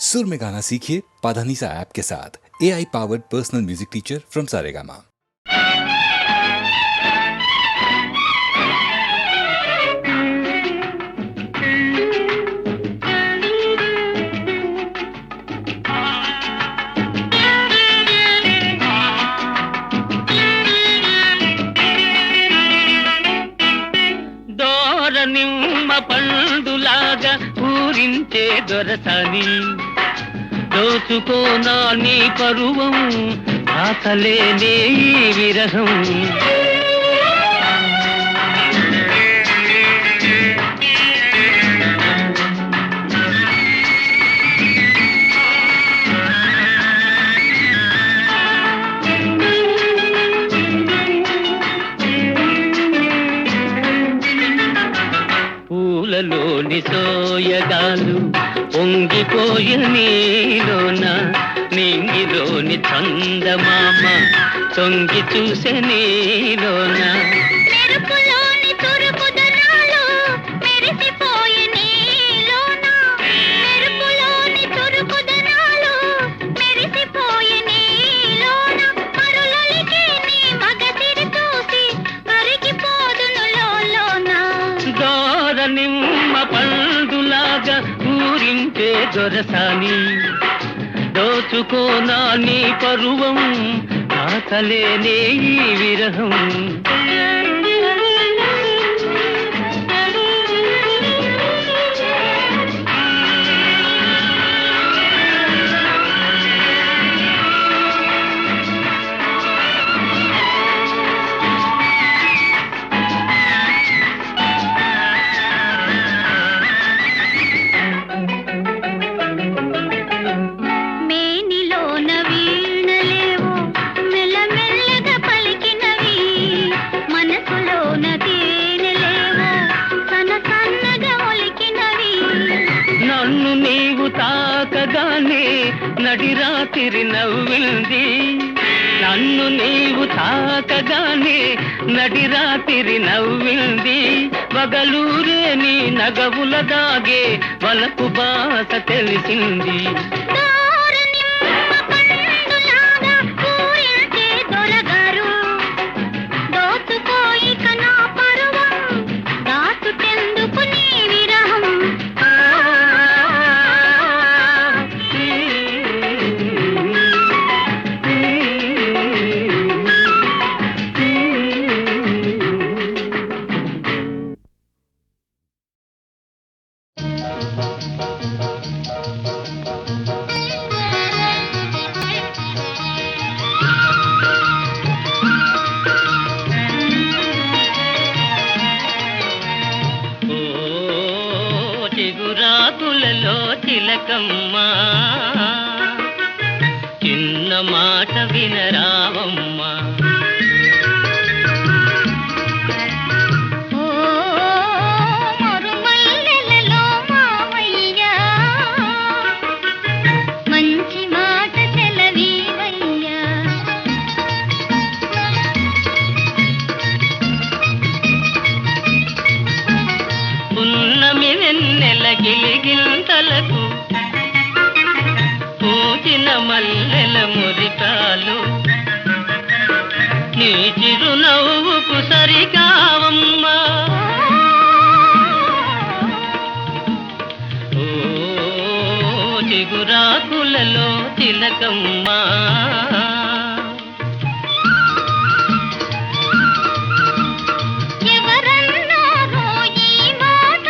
सुर में गाना सीखिए पाधानीसा ऐप के साथ। AI powered personal music teacher from Saregama. నిమ్మ పండులాగా ఊరించే దొరసాని దోచుకోనా నీ పరువం ఆకలేనే ఈ విరహం పూలలోని సోయగాలు పొంగిపోయి నీలోన నింగిలోని చందమామ తొంగి చూసే నీలోన మెరుపులోని తురుపుదనాలు మెరిసిపోయి నీలోన మెరుపులోని తురుపుదనాలు మెరిసిపోయి నీలోన మరులలికి నీ మగసిరి చూసి కరిగిపోదును లోలోన దోర నిమ్మ పండులాగా ఊరించే దొరసాని దోచుకోనా నీ పరువం ఆకలేనే ఈ విరహం మేనిలోన వీణలేవో మెల్లమెల్లగా పలికినవి మనసులోన తేనెలేవో సన్న సన్నగా ఒలికినవి నన్ను నీవు తాకగానే నడిరాత్రి నవ్వింది నన్ను నీవు తాకగానే నడిరాత్రి నవ్వింది వగలూరే నీ నగవుల దాగే వలపు బాస తెలిసింది దోరనిమ్మ పండులాగా పూయించే దొరగారు దోచుకోయిక నా పరువం దాచుటెందుకు నీ విరహం చిగురాకులలో చిలకమ్మ చిన్న మాట వినరావమ్మా ఓ మరుమల్లెలలో మావయ్య మంచి మాట సెలవీవయ్యా పున్నమి వెన్నెల గిలిగింతలకు పూచిన మల్లెల మురికాలు నీ చిరునవ్వుకు సరికావమ్మా ఓ చిగురాకులలో చిలకమ్మా ఎవరన్నారో ఈ మాట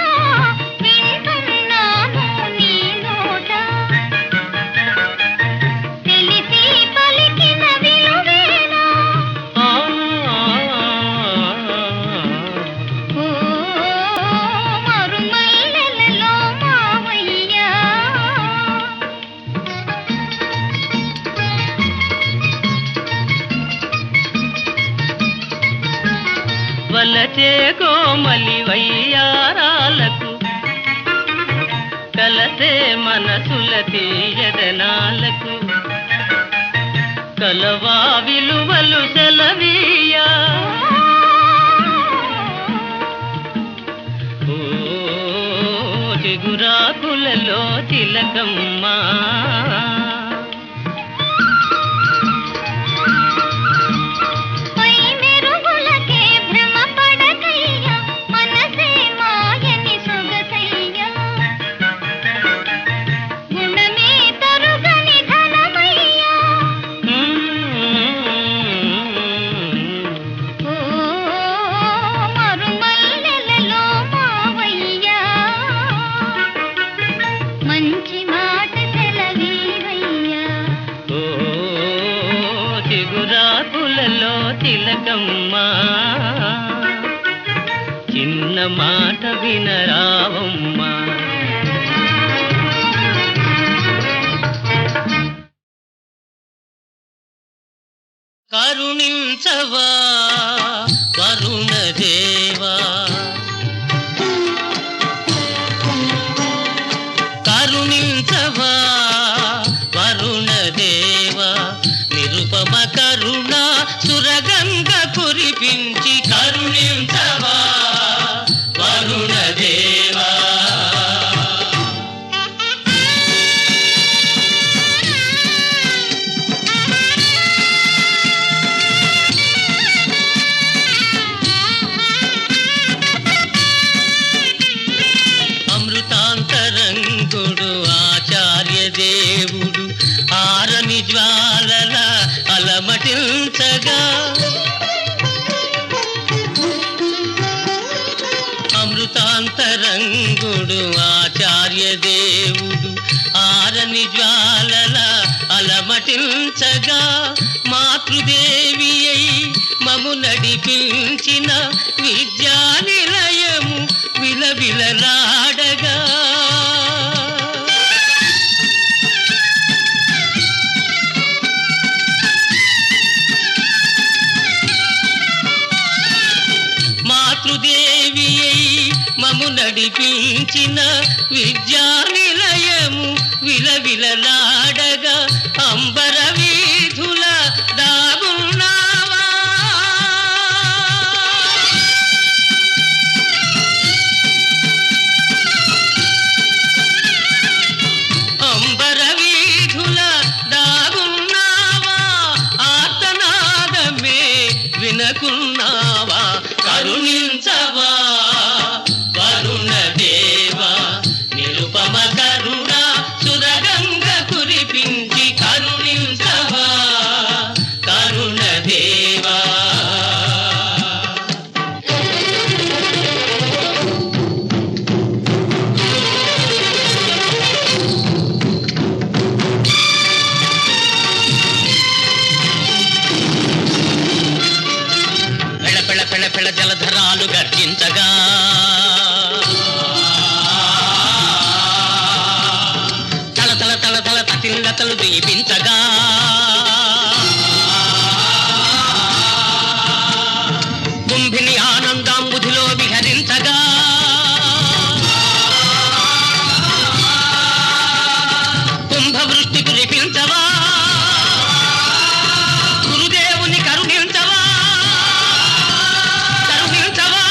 వింటున్నాను నీ నోట తెలిసి పలికిన విలువేనా ఆ ఓ మరుమల్లెలలో మావయ్య వలచే కోమలి వయ్యారాలకు కలసే మనసుల తీయదనాలకు కలవా విలువలు సెలవీయా ఓ చిగురాకులలో తిలకమ్మ పై మెరుగులకే భ్రమ పడకయ్యా మనసే మాయని సొగసయ్యా గుణమే తరుగని ధనమయ్యా ఓ మరుమల్లెలలో మావయ్యా మంచి మాట సెలవీవయ్యా ఓ చిగురాకులలో తిలకమ్మ చిన్న మాట వినరావమ్మా కరుణించవా వరుణ దేవా కరుణించవా వరుణ దేవా నిరుపమ కరుణ సురగంగ కురిపించి కరుణించవా వరుణ దేవా అమృతాంతరంగుడు ఆచార్య దేవుడు ఆరని జ్వాలల అలమటించగా అమృతాంతరంగుడు ఆచార్య దేవుడు ఆరని జ్వాలల అలమటించగా మాతృదేవి అయి మము నడిపించిన విద్యా నిలయము విలవిలలాడగా మాతృదేవి అయి మము నడిపించిన విద్యా నిలయము విలవిలలాడగా అంబర వీధుల దాగున్నావా అంబర వీధుల దాగున్నావా ఆర్తనాదమే వినకున్నావా కరుణించవా వరుణ దేవా నిరుపమ కరుణ సురగంగ కురిపించి కరుణించవా కరుణ దేవా పెళ పెళ పెళ పెళ జలధరాలు గర్జించగా తల తల తల తల తతిల్లతలు దీపించగా కుంభిని ఆనందాంబుధిలో విహరించగా కుంభవృష్టి కురిపించవా గురుదేవుని కరుణించవా కరుణించవా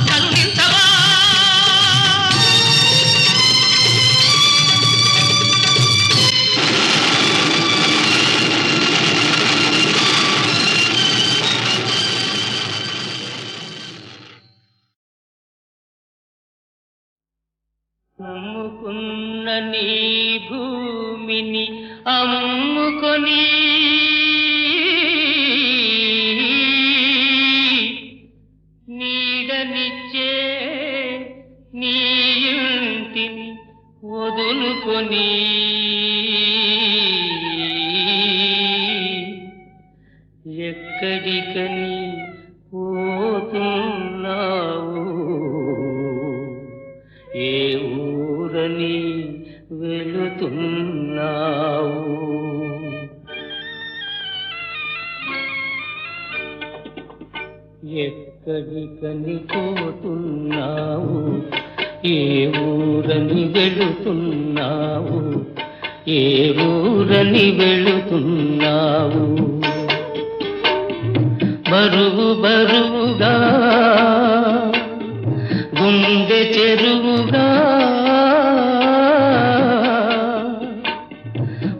కరుణించవా అమ్ముకున్న నీ భూమిని అమ్ముకొని నీడనిచ్చే నీ ఇంటిని వదులుకొని ఎక్కడికని పోతున్నావు ఏ ఊరని వెళుతున్నావు ఎక్కడికని పోతున్నావు ఏ ఊరని వెళుతున్నావు ఏ ఊరని వెళుతున్నావు బరువు బరువుగా గుండె చెరువుగా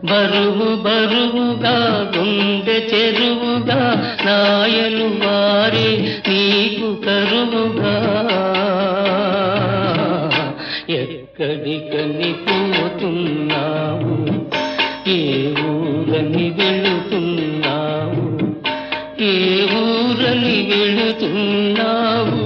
బరువు బరువుగా గుండె చెరువుగా నాయలు వారే నీకు కరువుగా ఎక్కడికని పోతున్నావు ఏ ఊరని వెళుతున్నావు ఏ ఊరని వెళుతున్నావు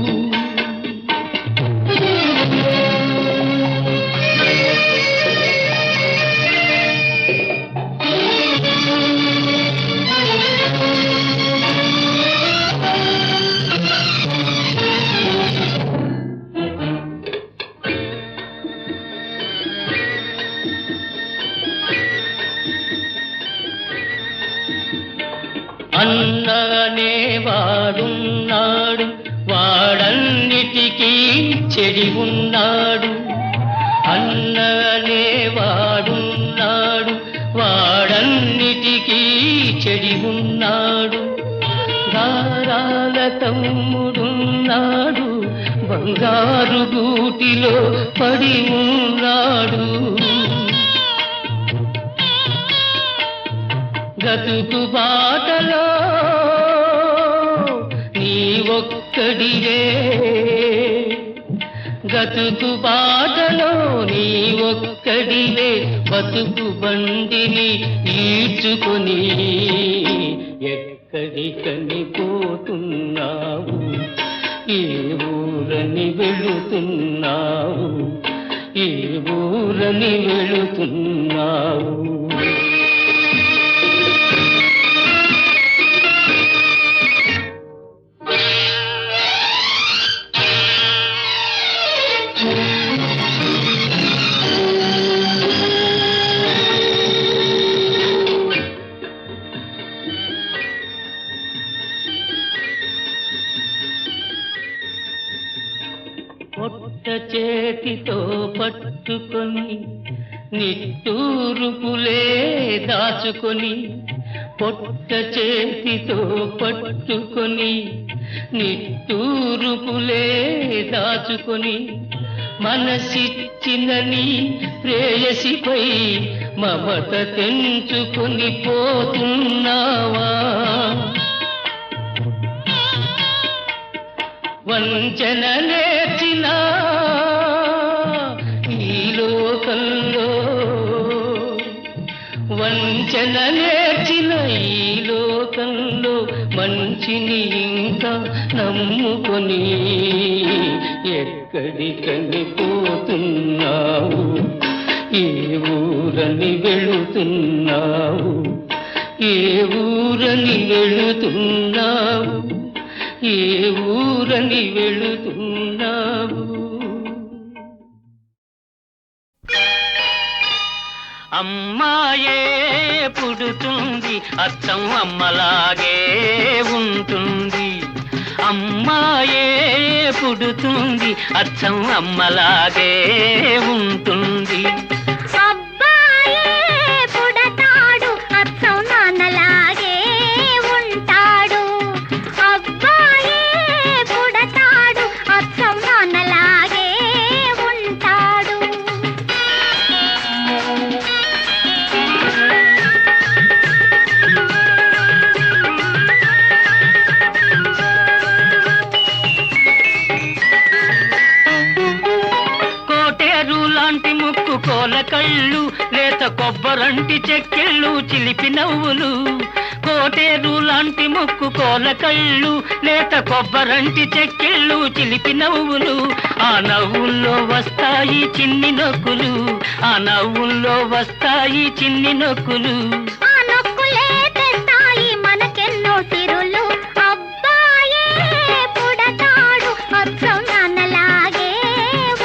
అన్ననే వాడున్నాడు వాడన్నిటికీ చెడి ఉన్నాడు అన్ననే వాడున్నాడు వాడన్నిటికీ చెడి ఉన్నాడు గారాల తమ్ముడున్నాడు బంగారు గూటిలో పడి ఉన్నాడు గతుకు బాటలో నీ ఒక్కడివే గతుకు బాటలో నీ ఒక్కడివే బతుకు బండిని ఈడ్చుకొని ఎక్కడికని పోతున్నావు ఏ ఊరని వెళుతున్నావు ఏ ఊరని వెళుతున్నావు పొట్ట చేతితో పట్టుకొని నిట్టూరుపులే దాచుకొని పొట్ట చేతితో పట్టుకొని నిట్టూరుపులే దాచుకొని మనసిచ్చిన నీ ప్రేయసిపై మమత తెంచుకొని పోతున్నావా వంచన నేర్చిన ఈ లోకంలో వంచన నేర్చిన ఈ లోకంలో మంచిని ఇంకా నమ్ముకొని ఎక్కడికని పోతున్నావు ఏ ఊరని వెళుతున్నావు ఏ ఊరని వెళుతున్నావు ఏ ఊరని వెళుతున్నావు అమ్మాయే పుడుతుంది అచ్చం అమ్మలాగే ఉంటుంది అమ్మాయే పుడుతుంది అచ్చం అమ్మలాగే ఉంటుంది అబ్బాయే పుడతాడు అచ్చం నాన్నలాగే ఉంటాడు అబ్బాయే పుడతాడు అచ్చం నాన్నలాగే ఉంటాడు కోటేరు లాంటి ముక్కు కోల కళ్ళు లేత కొబ్బరంటి చెక్కిళ్ళు చిలిపి నవ్వులు కోటేరు లాంటి ముక్కు కోల కళ్ళు లేత కొబ్బరంటి చెక్కిళ్ళు చిలిపి నవ్వులు ఆ నవ్వుల్లో వస్తాయి చిన్ని నొక్కులు ఆ నవ్వుల్లో వస్తాయి చిన్ని నొక్కులు ఆ నొక్కులే తెస్తాయి మనకెన్నో సిరులు అబ్బాయే పుడతాడు అచ్చం నాన్నలాగే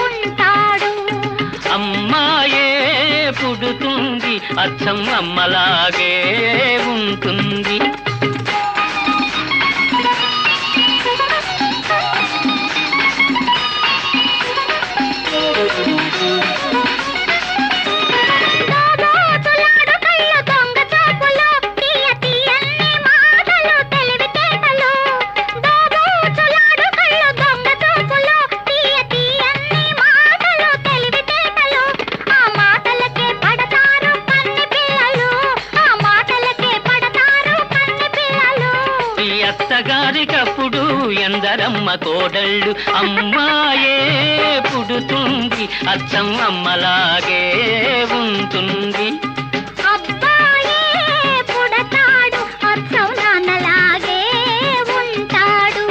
ఉంటాడు అమ్మాయే పుడుతుంది అచ్చం అమ్మలాగే ఉంటుంది దోబోతులాడు కళ్ళు దొంగ చూపులు తీయ తీయని మాటలు తెలివితేటలు దోబోతులాడు కళ్ళు దొంగ చూపులు తీయ తీయని మాటలు తెలివితేటలు ఆ మాటలకే పడతారు కన్ని పిల్లలు కోడళ్ళు అమ్మాయే పుడుతుంది అచ్చం అమ్మలాగే ఉంటుంది. అబ్బాయే పుడతాడు అచ్చం నాన్నలాగే ఉంటాడు.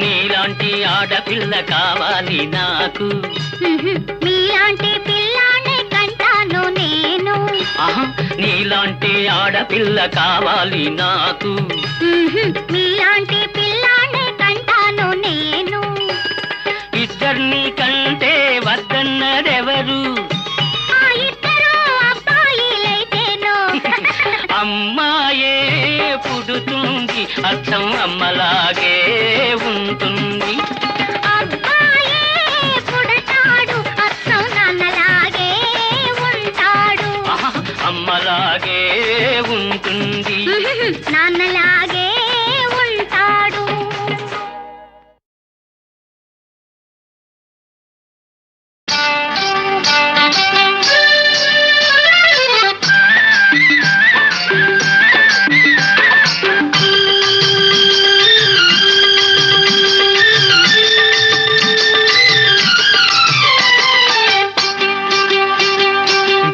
నీలాంటి ఆడపిల్ల కావాలి నాకు. మీలాంటి పిల్లాన్ని కంటాను నేను. ఆహా, నీలాంటి ఆడపిల్ల కావాలి నాకు. మీలాంటి పిల్లాన్ని కంటాను నేను. ఇద్దరిని కంటే వద్దన్నదెవరు? ఆ ఇద్దరు అబ్బాయిలైతేను. అమ్మాయే పుడుతుంది అచ్చం అమ్మలాగే ఉంటుంది. అబ్బాయే పుడతాడు అచ్చం నాన్నలాగే ఉంటాడు. ఆహా, అమ్మలాగే ఉంటుంది. నాన్నలాగే ఉంటాడు.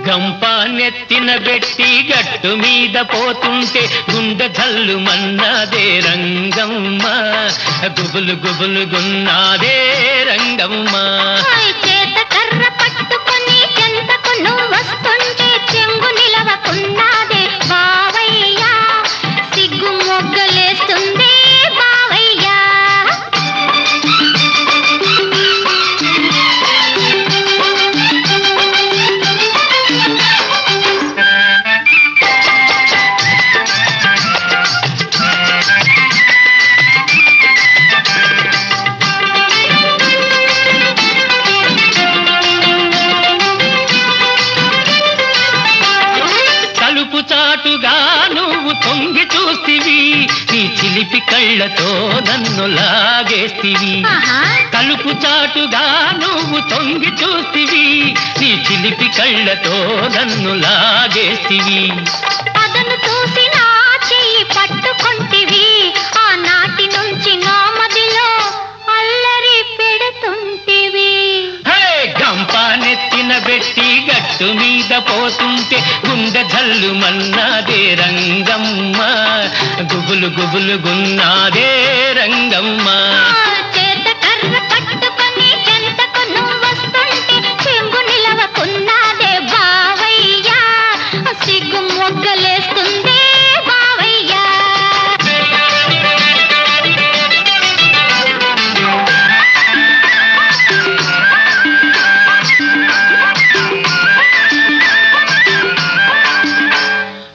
గంప నెత్తిన బెట్టి గట్టు మీద పోతుంటే గుండె జల్లు మన్నాదే రంగమ్మ, గుబులు గుబులు గున్నాదే రంగమ్మ. చేత కర్ర పట్టుకొని చెంతకు నువ్వు వస్తుంటే చెంగు నిలవకున్నాదే బావయ్యా, సిగ్గు మొగ్గలేస్తుంది బావయ్యా. తలుపు చాటుగా నువ్వు తొంగి చూస్తివి, నీ చిలిపి కళ్ళతో నన్ను లాగేస్తివి. ఆహా. తలుపు చాటుగా నువ్వు తొంగి చూస్తివి, నీ చిలిపి కళ్ళతో నన్ను లాగేస్తివి. అదను చూసి నా చెయ్యి పట్టుకొంటివి, ఆనాటి నుంచి నా మదిలో అల్లరి పెడుతుంటివి. హే, గంప నెత్తిన బెట్టి గట్టు మీద పోతుంటే గుండె జల్లు మన్నాదే రంగమ్మ, గుబులు గుబులు గున్నాదే రంగమ్మ. చేత కర్ర పట్టుకొని చెంతకు నువ్వు వస్తుంటే చెంగు నిలవకున్నాదే బావయ్యా, సిగ్గు మొగ్గలేస్తుంది బావయ్యా.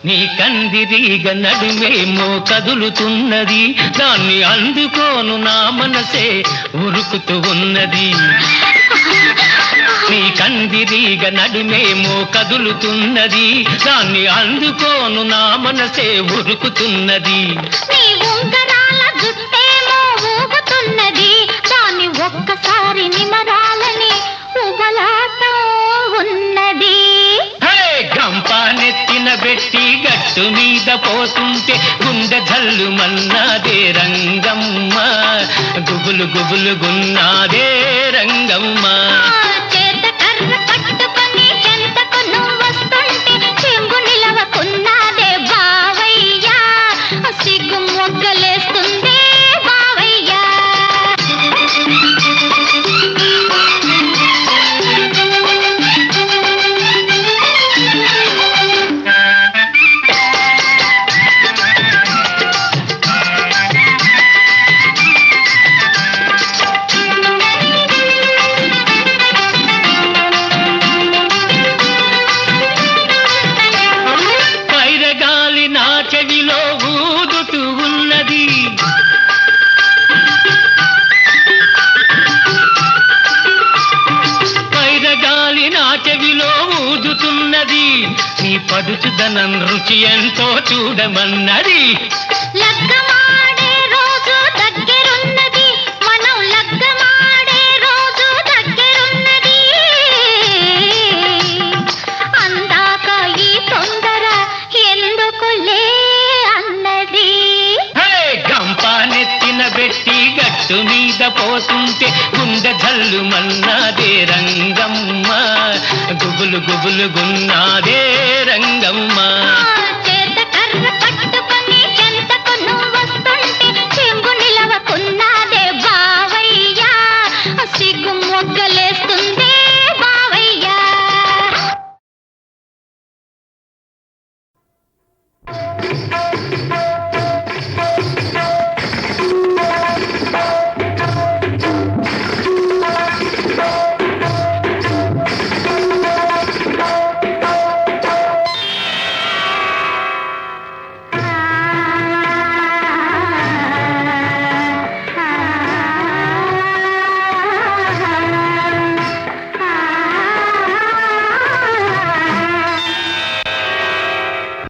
నీ కందిరీగ నడుమేమో కదులుతున్నది, దాన్ని అందుకోను నా మనసే ఉరుకుతూ ఉన్నది. నీ కందిరీగ నడుమేమో కదులుతున్నది, దాన్ని అందుకోను నా మనసే ఉరుకుతున్నది. నీ ఉంగరాల జుట్టేమో ఊగుతున్నది, దాన్ని ఒక్కసారి నిమరాలని ఉబలాటం ఉన్నది. హే, గంప నెత్తిన బెట్టి గట్టు మీద పోతుంటే గుండె జల్లు మన్నాదే రంగమ్మ, గుబులు గుబులు గున్నాదే రంగమ్మ. చేత కర్ర పట్టుకొని చెంతకు నువ్వు వస్తుంటే చెంగు నిలవకున్నాదే బావయ్యా, సిగ్గు మొగ్గలేస్తుంది బావయ్యా. పైరగాలి నా చెవిలో ఊదుతూ ఉన్నది, పైరగాలి నా చెవిలో ఊదుతున్నది. నీ పడుచుదనం రుచి ఎంతో చూడమన్నది. లగ్గమాడే రోజు దగ్గరున్నది, మనం లగ్గమాడే రోజు దగ్గరున్నది. ఒట్టు మీద పోతుంటే గుండె జల్లు మన్నాదే రంగమ్మ, గుబులు గుబులు గున్నాదే రంగమ్మ. చేత కర్ర పట్టుకొని చెంతకు నువ్వు వస్తుంటే చెంగు నిలవకున్నాదే బావయ్యా, సిగ్గు మొగ్గలేస్తుందే బావయ్యా.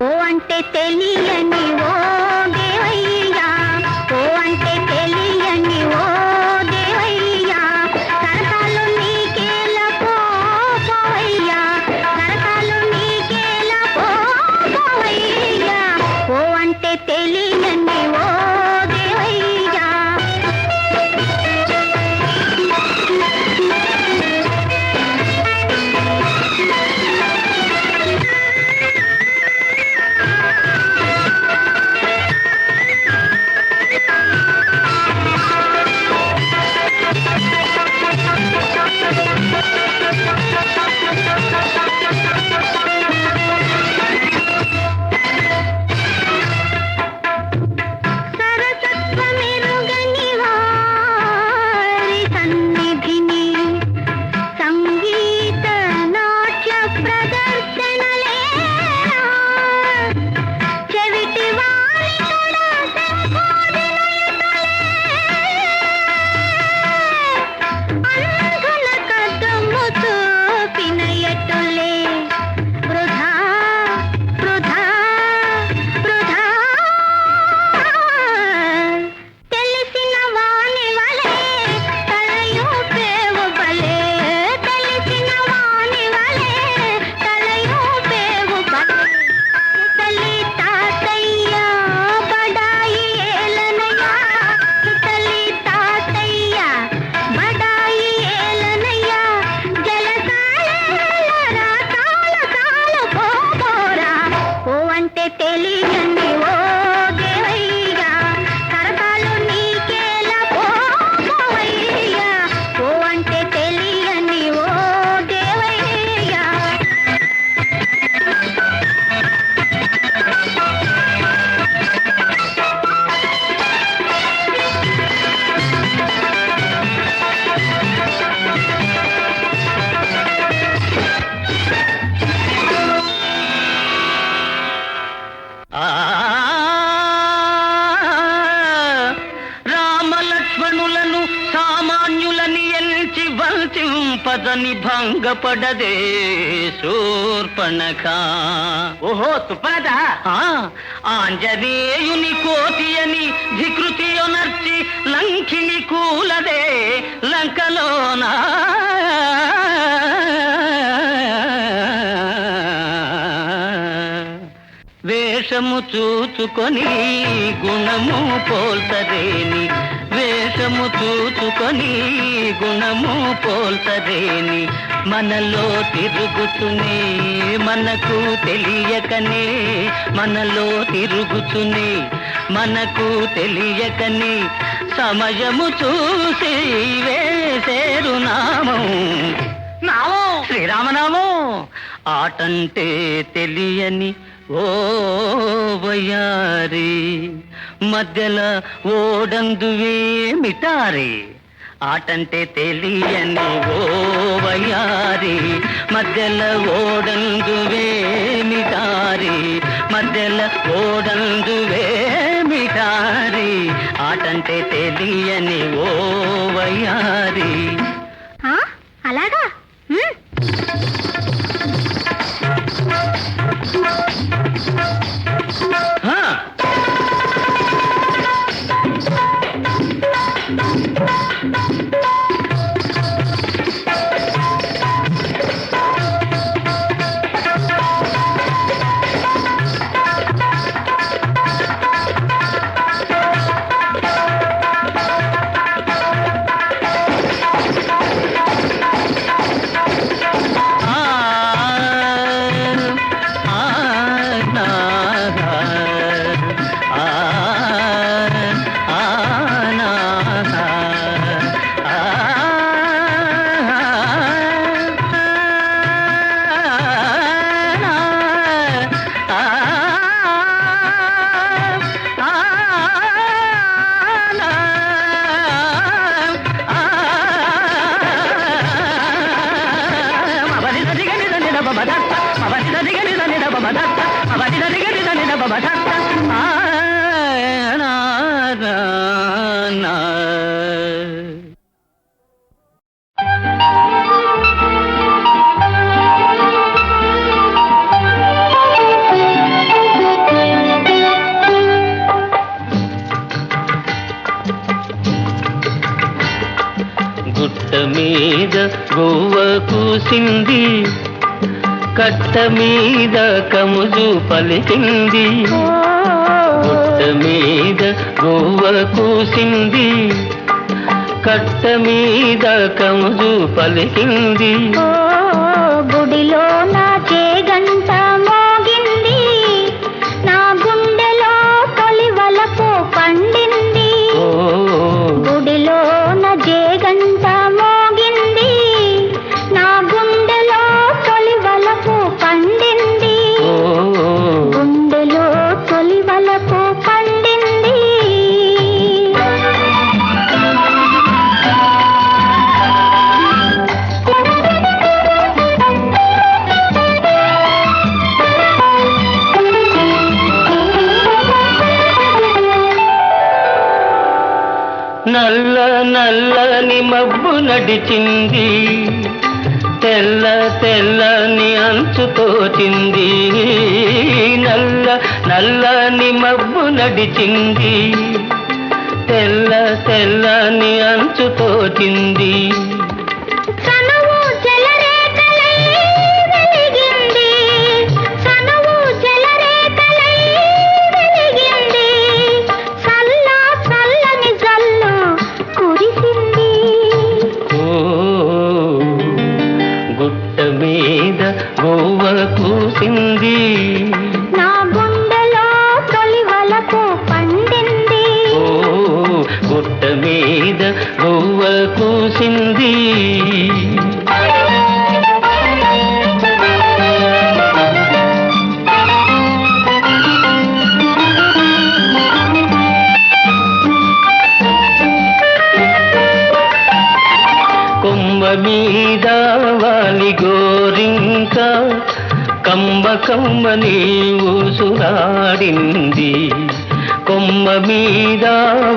ఓ అంటే తెలియని ఓ దేవయ్యా, ఓ అంటే తెలియని ఓ దేవయ్యా, సరసాలు నీకేల పోవయ్యా, సరసాలు నీకేల పోవయ్యా, ఓ అంటే తెలియని ఓ దేవయ్యా. సరసత్వమెరుగని వారి సన్నిధిని సంగీత నాట్య ప్రదర్శనలేరా, చెవిటి వారి అంధుల కదము చూపిన ఎటులే, వృధా వృధా వృధా. తెలిసిన వాని వలే తలయూపేవు బలే, తెలిసిన వాని వలే తలయూపేవు బలే. ముసలి తాతయ్య బడాయి ఏలనయ్యా, ముసలి తాతయ్య బడాయి ఏలనయ్యా, జలసాలరా కాలు పోరా, ఓ అంటే తెలియని ఓ దేవయ్యా, సరసాలు నీకేల పోవయ్యా, ఓ అంటే తెలియని ఓ దేవయ్యా. ఆ రామలక్ష్మణులను సామాన్యులని ఎంచి వంచింపదని భంగపడదే శూర్పణఖ. ఓహో సుపనద, ఆంజనేయుని కోతి అని ధికృతియొనర్చి లంకిని కూలదే లంకలోనా. వేషము చూచుకొని గుణము పోల్తరేని, వేషము చూచుకొని గుణము పోల్తరేని, మనలో తిరుగుతునే మనకు తెలియకనే, మనలో తిరుగుతునే మనకు తెలియకనే, సమయము చూసి వేసేరు నామం, నామం శ్రీరామనామం. ఆటంటే తెలియని ఓ వయారి, మధ్యల ఓడందువే మిటారి. ఆటంటే తెలియని ఓ వయారి, మధ్యల ఓడందువే మిటారి, మధ్యల ఓడందువే మిటారి. ఆటంటే తెలియని ఓ వయారి. అలాగా మీద గోవ కూసింది, కట్ట మీద కముజు పలికింది. గుట్ట మీద గోవ కూసింది, కట్ట మీద కముజు పలికింది. గుడిలో నా చేగంట మోగింది, నా గుండెలో తొలి వలపు పండింది. గుడిలో నా చేగంట మోగింది, నా గుండెలో తొలి వలపు పండింది. గుండెలో తొలి వలపు పండింది. నల్ల నల్లని మబ్బు నడిచింది, తెల్ల తెల్లని అంచు తోచింది. నల్ల నల్లని మబ్బు నడిచింది, తెల్ల తెల్లని అంచు తోచింది. గోవ కూసింది, నా గుండెలో తొలి వలపు పండింది. గుట్ట మీద గోవ కూసింది. కొమ్మ మీద వాలి గోరింక, కమ్మ కమ్మని ఊసులాడింది. కొమ్మ మీద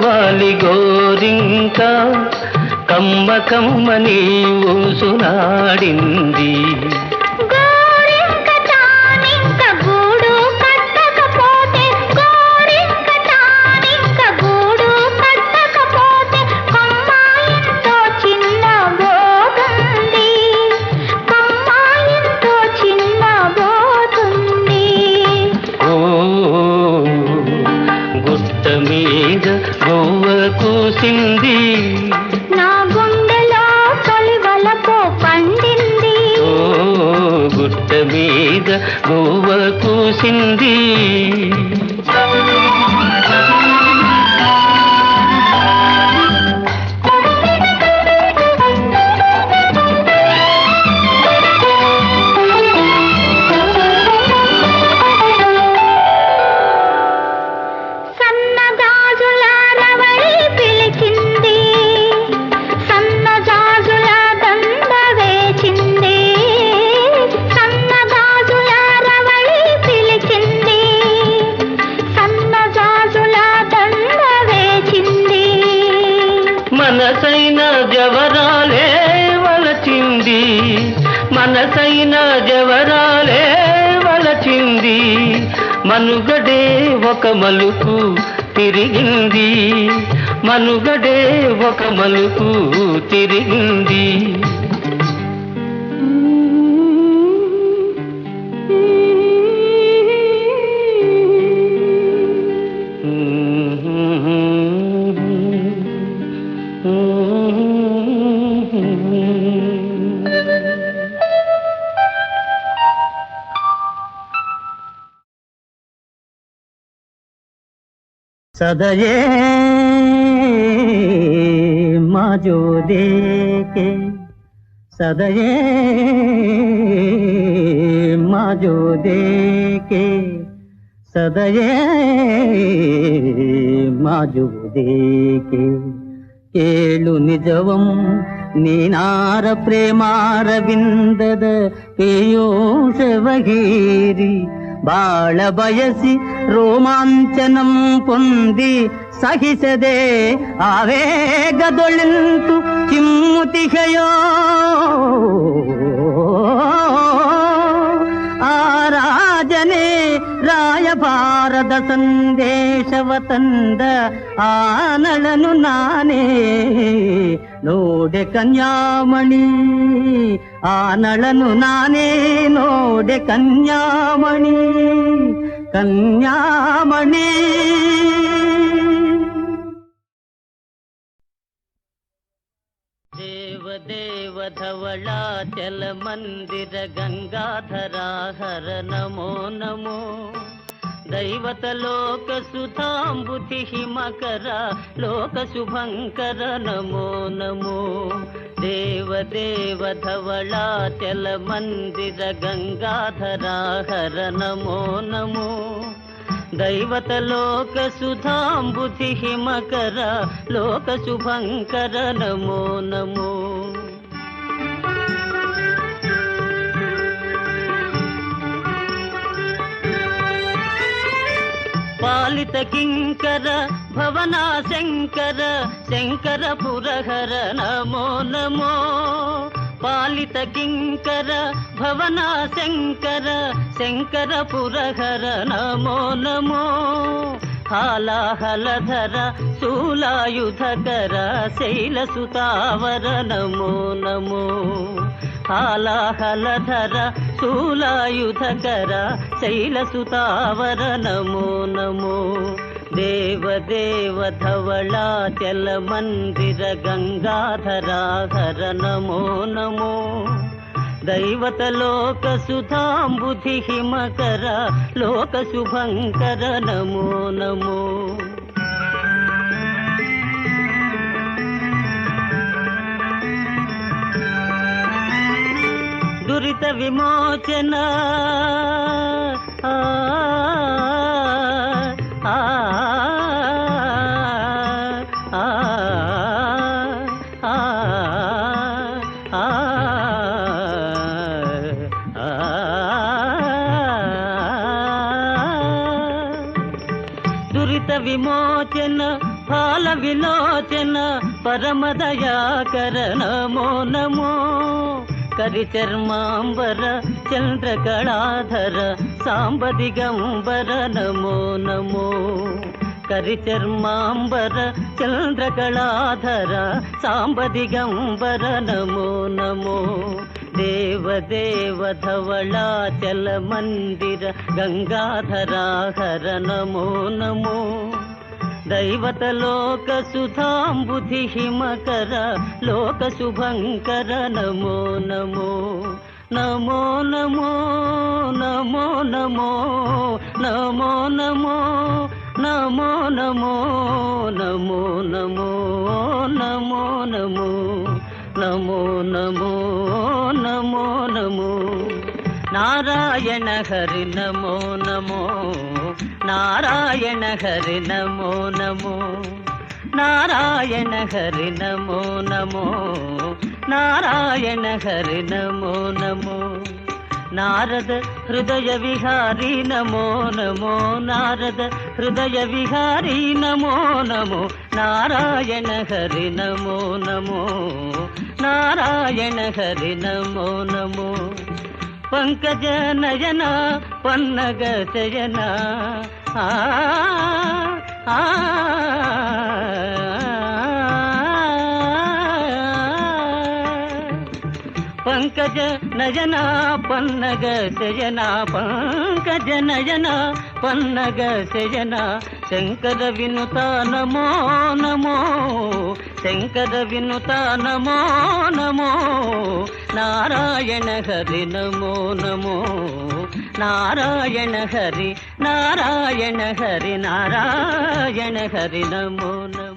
వాలి గోరింక, కమ్మ కమ్మని ఊసులాడింది. గోవ కూసింది, నా గుండెలో తొలి వలపు పండింది. గుట్ట మీద గోవ కూసింది. మనసైన జవరాలే వలచింది, మనసైన జవరాలే వలచింది. మనుగడే ఒక మలుపు తిరిగింది, మనుగడే ఒక మలుపు తిరిగింది. सदये माजो देके, सदये माजो देके, सदये माजो देके. केळु निजवं नीनार प्रेमारविन्दद पीयूषवगीरि. ಬಾಳ ಬಯಸಿ ರೋಮಾಂಚನಂ ಪೊಂದಿ ಸಹಿಸದೆ ಆವೇಗದೊಳಿಂತು ಚಿಮ್ಮುತಿಗೆಯೋ. ಆ ರಾಜನೇ ರಾಯಭಾರದ ಸಂದೇಶವ ತಂದ ಆನಳನು ನಾನೇ ನೋಡೆ ಕನ್ಯಾಮಣಿ ಆನಳನು ನಾನೇ ನೋಡೆ ಕನ್ಯಾಮಣಿ ಕನ್ಯಾಮಣಿ ದೇವ ಧವಳಾಚಲ ಮಂದಿರ ಗಂಗಾಧರಾ ಹರ ನಮೋ ನಮೋ ದೈವತ ಲೋಕ ಸುಧಾಂಬುಧಿ ಹಿಮಕರ ಲೋಕ ಶುಭಂಕರ ನಮೋ ನಮೋ ದೇವ ಧವಳಾಚಲ ಮಂದಿರ ಗಂಗಾಧರಾ ಹರ ನಮೋ ನಮೋ దైవత లోక సుధాంబుధి హిమకర లోక శుభంకర నమో నమో పాలిత కింకర భవనా శంకర శంకర పురహర నమో నమో పాలిత కింకర భవనా శంకర శంకర పురహర నమో నమో హాలాహలధర శూలాయుధకర శైలసుతావర నమో నమో హాలాహలధర శూలాయుధకర శైలసుతావర నమో నమో దేవ ధవళాచల మందిర గంగాధరా హర నమో నమో దైవత లోక సుధాంబుధి హిమకర లోక శుభంకర నమో నమో దురిత విమోచన దురిత విమోచన ఫాల విలోచన పరమదయాకర నమో నమో కరిచర్మాంబర చంద్రకళాధర సాంబ దిగంబర నమో నమో కరిచర్మాంబర చంద్రకళాధర సాంబ దిగంబర నమో నమో దేవ ధవళాచల మందిర గంగాధరా హర నమో నమో దైవత లోక సుధాంబుధి హిమకర లోక శుభంకర నమో నమో నమో నమో నమో నమో నమో నమో నమో నమో నమో నమో నమో నమో నమో నమో నమో నమో నారాయణ హరి నమో నమో నారాయణ హరి నమో నమో నారాయణ హరి నమో నమో నారాయణ హరి నమో నమో నారద హృదయ విహారీ నమో నమో నారద హృదయ విహారీ నమో నమో నారాయణ హరి నమో నమో నారాయణ హరి నమో నమో పంకజ నయన పన్నగ శయన పంకజ నయన పన్నగ శయన పంకజ నయన పన్నగ శయన శంకర వినుత నమో నమో శంకర వినుత నమో నమో నారాయణ హరి నమో నమో నారాయణ హరి నారాయణ హరి నారాయణ హరి నమో నమో